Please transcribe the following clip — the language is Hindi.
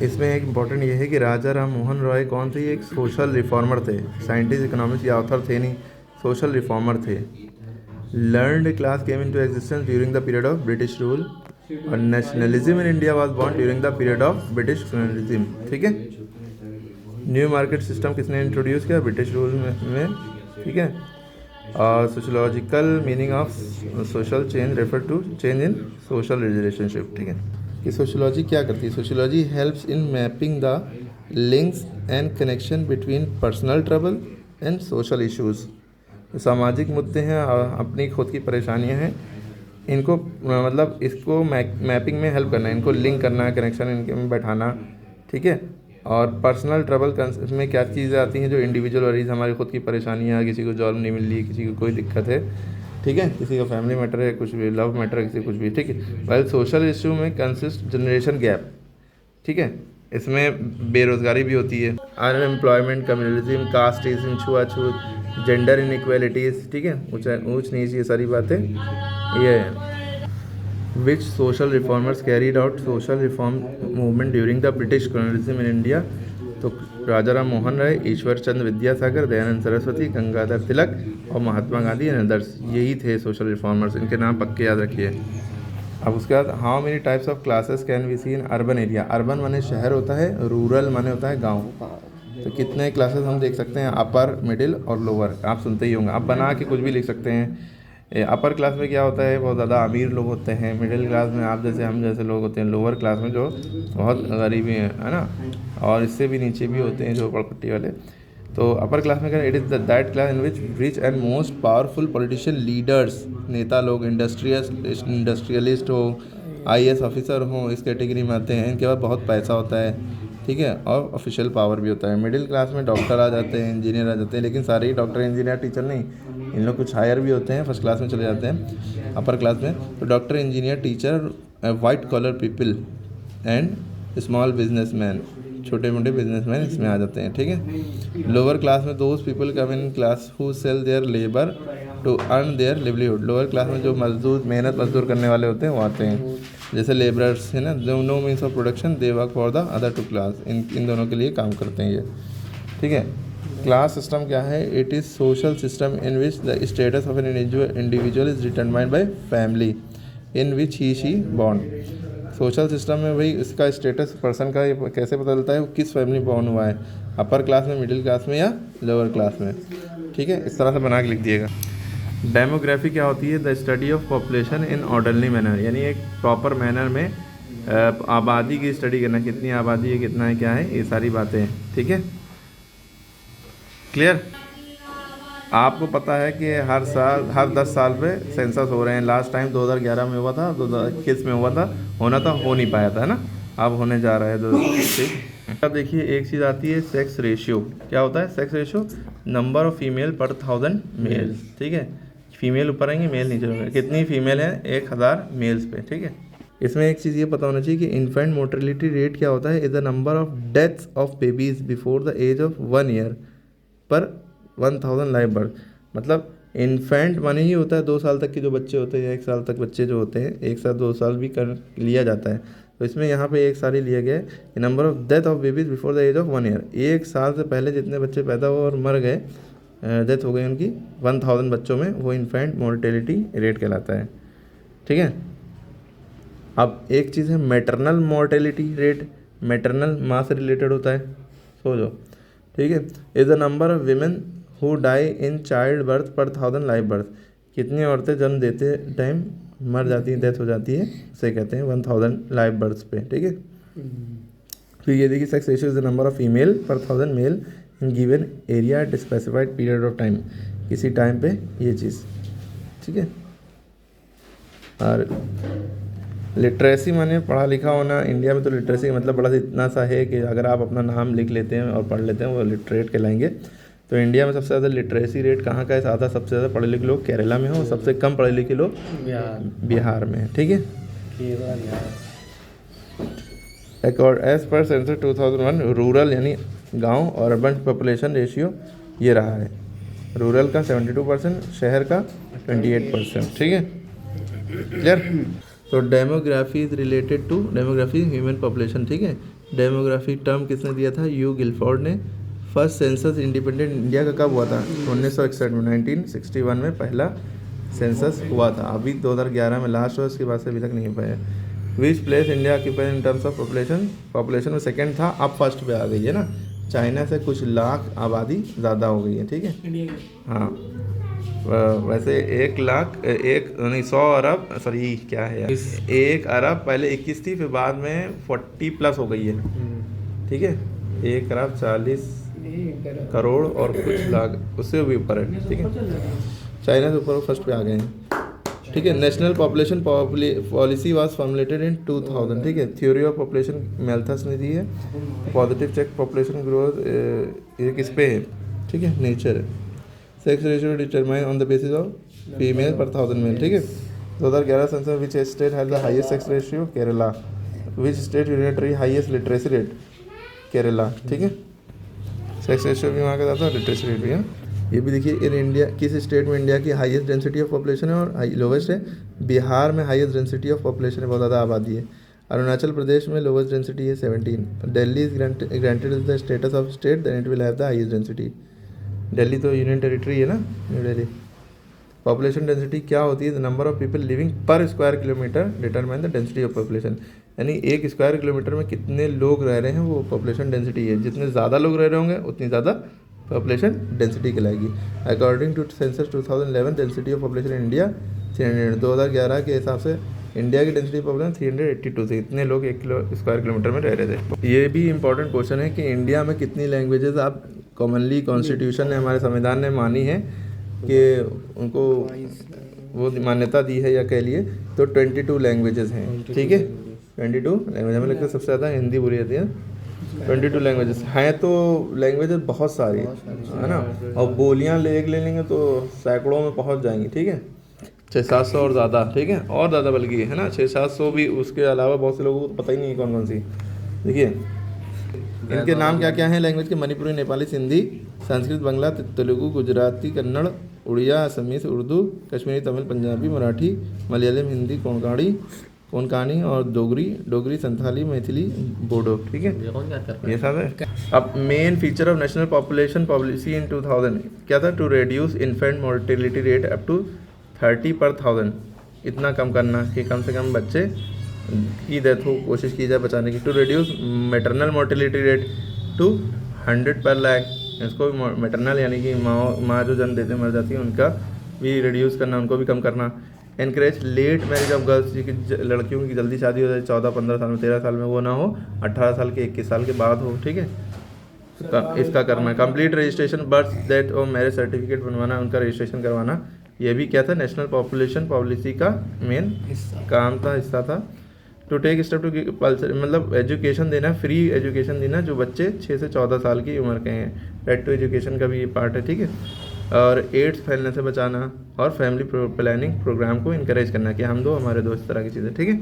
इसमें एक इम्पॉर्टेंट ये है कि राजा राम मोहन रॉय कौन थे, एक सोशल रिफॉर्मर थे, साइंटिस्ट इकोनॉमिस्ट या ऑथर थे नहीं, सोशल रिफॉर्मर थे। Learned class came into existence during the period of British rule, और nationalism in India was born during the period of British colonialism. ठीक है। न्यू मार्केट सिस्टम किसने इंट्रोड्यूस किया, ब्रिटिश रूल में। ठीक है। और sociological meaning of social change refer to change in social relationship. ठीक है, कि सोशोलॉजी क्या करती है, sociology helps in mapping the links and connection between personal trouble and social issues. सामाजिक मुद्दे हैं और अपनी खुद की परेशानियां हैं, इनको मतलब इसको मैपिंग में हेल्प करना है, इनको लिंक करना है, कनेक्शन इनके में बैठाना। ठीक है। और पर्सनल ट्रबल में क्या चीज़ें आती हैं, जो इंडिविजुअल वरीज हमारी खुद की परेशानियाँ, किसी को जॉब नहीं मिल रही, किसी को कोई दिक्कत है। ठीक है, किसी का फैमिली मैटर है, कुछ भी लव मैटर है, किसी कुछ भी। ठीक है। वेल सोशल इशू में कंसिस्ट जनरेशन गैप। ठीक है, इसमें बेरोज़गारी भी होती है, अनएम्प्लॉयमेंट, कम्युनलिज्म, कास्टिज्म, छुआछूत, जेंडर इनइक्वालिटीज़। ठीक है, ऊँच नीच, ये सारी बातें ये है। Which social reformers carried out social reform movement during the British colonialism in India? तो राजा राम मोहन राय, ईश्वर चंद्र विद्यासागर, दयानंद सरस्वती, गंगाधर तिलक और महात्मा गांधी एंड अदर्स, यही थे सोशल रिफॉर्मर्स। इनके नाम पक्के याद रखिए। अब उसके बाद how many types of classes can we see in urban area. Urban माने शहर होता है, रूरल माने होता है गांव। तो कितने क्लासेस हम देख सकते हैं, अपर, मिडिल और लोअर। आप सुनते ही होंगे, आप बना के कुछ भी लिख सकते हैं। अपर क्लास में क्या होता है, बहुत ज़्यादा अमीर लोग होते हैं। मिडिल क्लास में आप जैसे हम जैसे लोग होते हैं। लोअर क्लास में जो बहुत गरीबी है ना, और इससे भी नीचे भी होते हैं जो पड़पट्टी वाले। तो अपर क्लास में क्या, it is that class in which rich and most powerful politician leaders, नेता लोग, इंडस्ट्रियलिस्ट हो, IAS ऑफिसर हो, इस कैटेगरी में आते हैं। इनके पास बहुत पैसा होता है। ठीक है, और ऑफिशियल पावर भी होता है। मिडिल क्लास में डॉक्टर आ जाते हैं, इंजीनियर आ जाते हैं, लेकिन सारे ही डॉक्टर, इंजीनियर, टीचर नहीं, इन लोग कुछ हायर भी होते हैं, फर्स्ट क्लास में चले जाते हैं अपर क्लास में। तो doctor, engineer, teacher, white collar people and small businessman, छोटे मोटे बिजनेसमैन इसमें आ जाते हैं। ठीक है। लोअर क्लास में those people come in class who sell their labour to earn their livelihood. Lower class में जो मजदूर, मेहनत मजदूर करने वाले होते हैं वो आते हैं, जैसे लेबरर्स है ना, जो no means of production, they work for the other two class. इन दोनों के लिए काम करते हैं ये। ठीक है। क्लास सिस्टम क्या है, it is social system in which the status of an individual is determined by family in which he she born. Social system में भाई इसका स्टेटस पर्सन का कैसे पता चलता है, वो किस फैमिली में बॉर्न हुआ है, अपर क्लास में, मिडिल क्लास में या लोअर क्लास में। ठीक है, इस तरह से बना के लिख दिएगा। डेमोग्राफी क्या होती है, the study of population in orderly manner, यानी एक प्रॉपर मैनर में आबादी की स्टडी करना, कितनी आबादी है, कितना है, क्या है, ये सारी बातें हैं। ठीक है, क्लियर। आपको पता है कि हर साल, हर 10 साल पे सेंसस हो रहे हैं। लास्ट टाइम 2011 में हुआ था, 2021 में हुआ था, होना था, हो नहीं पाया था, है ना, अब होने जा रहा है। ठीक। अब देखिए एक चीज़ आती है सेक्स रेशियो। क्या होता है sex ratio, number of female per 1000 mail. ठीक है, फीमेल ऊपर आएंगे, मेल नीचे होंगे। कितनी फीमेल है 1000 मेल्स पे। ठीक है। इसमें एक चीज़ ये पता होना चाहिए कि इन्फेंट मोर्टेलिटी रेट क्या होता है, is the number of deaths of babies before the age of 1 year per 1000 live birth. मतलब इन्फेंट माने ही होता है 2 साल तक के जो बच्चे होते हैं, या 1 साल तक बच्चे जो होते हैं, 1 साल 2 साल भी कर लिया जाता है। तो इसमें यहाँ पे 1 साल ही लिया गया है। Number of death of babies before the age of 1 year, 1 साल से पहले जितने बच्चे पैदा हुए और मर गए, डेथ हो गई उनकी 1000 बच्चों में, वो इन्फेंट मोर्टेलिटी रेट कहलाता है। ठीक है। अब एक चीज़ है मैटरनल मोर्टेलिटी रेट, मैटरनल माँ से रिलेटेड होता है, समझो। ठीक है। Is the number of women who die in child birth per 1000 live birth, कितनी औरतें जन्म देते टाइम मर जाती हैं, डेथ हो जाती है, उसे कहते हैं 1000 लाइव बर्थ पे। ठीक है। फिर ये देखिए sex ratio is the number of female per 1000 male in given area at specified period of time, किसी टाइम पे ये चीज़। ठीक है। और लिटरेसी माने पढ़ा लिखा होना। इंडिया में तो लिटरेसी का मतलब बड़ा इतना सा है कि अगर आप अपना नाम लिख लेते हैं और पढ़ लेते हैं, वो लिटरेट कहलाएंगे। तो इंडिया में सबसे ज़्यादा लिटरेसी रेट कहाँ का है, साधा सबसे ज़्यादा पढ़े लिखे लोग केरला में हो, और सबसे कम पढ़े लिखे लोग बिहार में है। ठीक है। एज पर सेंसस 2001 रूरल यानी गांव और अर्बन पॉपुलेशन रेशियो ये रहा है, रूरल का 72%, शहर का 28%। ठीक है, क्लियर। तो demography is related to demography human population. ठीक है, डेमोग्राफिक टर्म किसने दिया था? यू गिलफोर्ड ने। फर्स्ट सेंसस इंडिपेंडेंट इंडिया का कब हुआ था? 1961 में, 1961 में पहला सेंसस हुआ था। अभी 2011 में लास्ट हुआ, उसके बाद से अभी तक नहीं हो पाया। Which place India occupied in terms of population में सेकंड था, अब फर्स्ट पे आ गई है ना। चाइना से कुछ लाख आबादी ज़्यादा हो गई है, ठीक है। हाँ, वैसे 1 लाख एक नहीं 100 अरब, सॉरी क्या है यार, 1 अरब पहले 21 थी, फिर बाद में 40 प्लस हो गई है, ठीक है। 1 अरब 40 करोड़ और कुछ लाख, उससे भी ऊपर है, ठीक है। चाइना से ऊपर फर्स्ट पे आ गए हैं, ठीक है। National population policy was formulated in 2000, ठीक है। थ्योरी ऑफ पॉपुलेशन मैल्थस ने दी है। पॉजिटिव चेक पॉपुलेशन ग्रोथ ये किस पे है, ठीक है, नेचर है। Sex ratio determine on the basis of female per 1000 mail, ठीक है। 2011 census which state has the highest sex ratio? Kerala. Which state unitary highest literacy rate? Kerala, ठीक है। सेक्स रेशियो भी वहाँ का ज़्यादा, लिटरेसी रेट भी है। ये भी देखिए, इन इंडिया किस स्टेट में इंडिया की हाईएस्ट डेंसिटी ऑफ पॉपुलेशन है और लोवेस्ट है? बिहार में हाईएस्ट डेंसिटी ऑफ पॉपुलेशन है, बहुत ज़्यादा आबादी है। अरुणाचल प्रदेश में लोवेस्ट डेंसिटी है 17। Delhi is granted the status of state then it will have the highest density. Delhi तो यूनियन टेरिटरी है ना, न्यू दिल्ली। पॉपुलेशन डेंसिटी क्या होती है? The number of people living per square kilometre determine the density of population. यानी 1 स्क्वायर किलोमीटर में कितने लोग रह रहे हैं, वो पॉपुलेशन डेंसिटी है। जितने ज़्यादा लोग रह रहे होंगे उतनी ज़्यादा पॉपुलेशन डेंसिटी कहलाएगी। According to census 2011 density of population in India 300। 2011 के हिसाब से इंडिया की डेंसिटी पॉपुलेशन 382 थे। इतने लोग 1 स्क्वायर किलोमीटर में रह रहे थे। ये भी इंपॉर्टेंट क्वेश्चन है कि इंडिया में कितनी लैंग्वेजेस आप कॉमनली कॉन्स्टिट्यूशन ने, हमारे संविधान ने मानी है कि उनको वो मान्यता दी है या कह लिए तो 22 लैंग्वेजेस हैं, ठीक है। 22 लैंग्वेज, हमें लगता है सबसे ज़्यादा हिंदी बुरी आती है। 22 लैंग्वेजेस हैं, तो लैंग्वेजेस बहुत सारी है ना। और बोलियाँ ले लेंगे तो सैकड़ों में पहुंच जाएंगी, ठीक है। 600-700 और ज़्यादा, ठीक है, और ज़्यादा बल्कि है ना, 600-700 भी। उसके अलावा बहुत से लोगों को पता ही नहीं है कौन कौन सी। देखिए इनके नाम क्या क्या हैं लैंग्वेज के? मणिपुरी, नेपाली, सिंधी, संस्कृत, बांग्ला, तेलुगु, गुजराती, कन्नड़, उड़िया, असमीज, उर्दू, कश्मीरी, तमिल, पंजाबी, मराठी, मलयालम, हिंदी, कोंकणी और डोगरी, संथाली, मैथिली, बोडो, ठीक है। ये सब है। अब main feature of national population policy in 2000 क्या था? To reduce infant mortality rate up to 30 per 1000। इतना कम करना कि कम से कम बच्चे की डेथ हो, कोशिश की जाए बचाने की। To reduce maternal mortality rate to 100 per lakh. इसको भी मैटरनल यानी कि माँ जो जन्म देते मर जाती है, उनका भी रिड्यूस करना, उनको भी कम करना। Encourage late marriage of girls, कि लड़कियों की जल्दी शादी हो जाए, 14-15 साल में, 13 साल में वो ना हो, 18 साल के 21 साल के बाद हो, ठीक है। इसका करना है। कंप्लीट रजिस्ट्रेशन बर्थ डेथ और मैरिज सर्टिफिकेट बनवाना, उनका रजिस्ट्रेशन करवाना। ये भी क्या था? नेशनल पॉपुलेशन पॉलिसी का मेन काम था, हिस्सा था। टू टेक स्टेप टू मतलब एजुकेशन देना, फ्री एजुकेशन देना जो बच्चे 6 से 14 साल की उम्र के हैं। राइट टू एजुकेशन का भी ये पार्ट है, ठीक है। और एड्स फैलने से बचाना और फैमिली प्लानिंग प्रोग्राम को इनकरेज करना कि हम दो हमारे दो, इस तरह की चीज़ें, ठीक है।